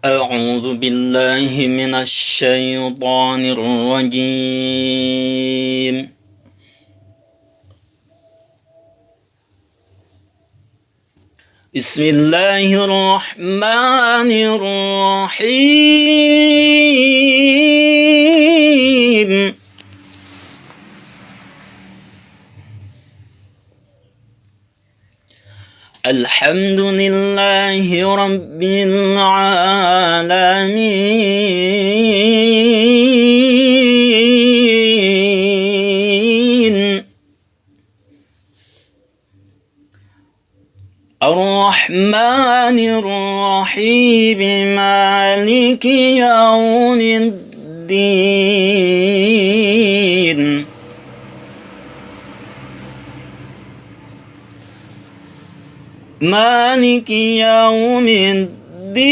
أعوذ بالله من الشيطان الرجيم. بسم الله الرحمن الرحيم. الحمد لله رب العالمين الرحمن الرحيم مالك يوم الدين مالك يوم الدين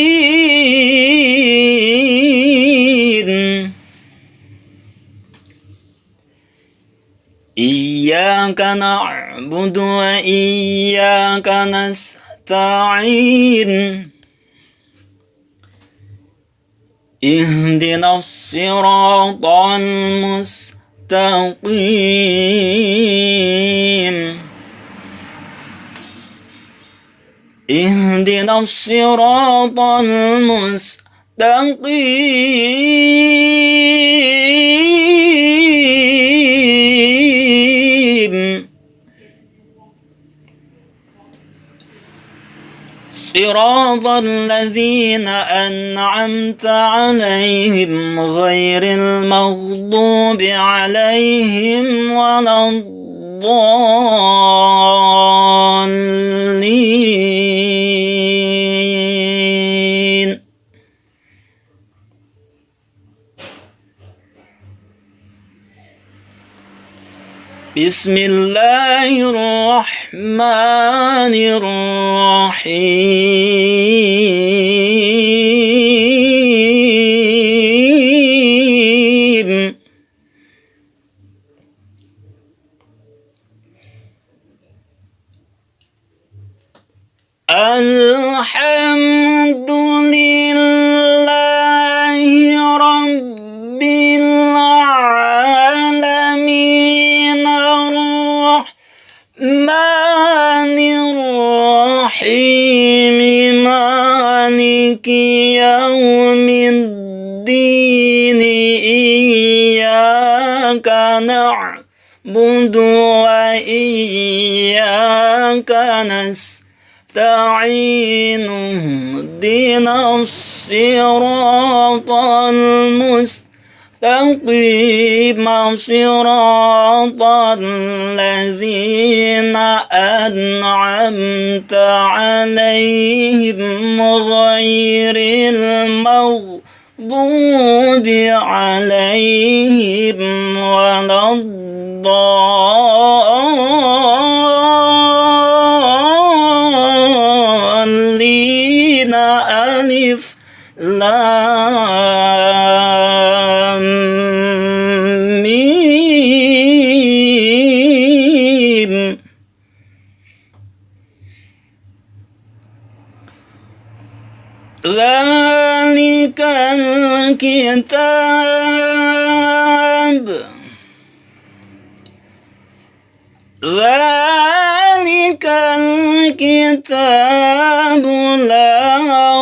إياك نعبد وإياك نستعين اهدنا الصراط المستقيم اهدنا الصراط المستقيم صراط الذين أنعمت عليهم غير المغضوب عليهم ولا الضالين. بسم الله الرحمن الرحيم الحمد لله رب العالمين الرحمن الرحيم مالك يوم الدين إياك نعبد وإياك نستعين اهدنا الصراط المستقيم صراط الذين أنعمت عليهم غير المغضوب عليهم ولا الضالين ألف لام ميم. ذلك الكتاب لا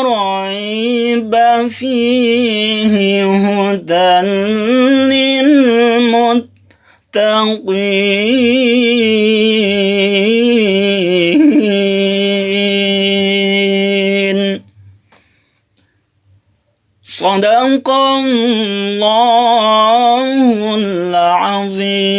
ريب فيه هدى للمتقين. صدق الله العظيم.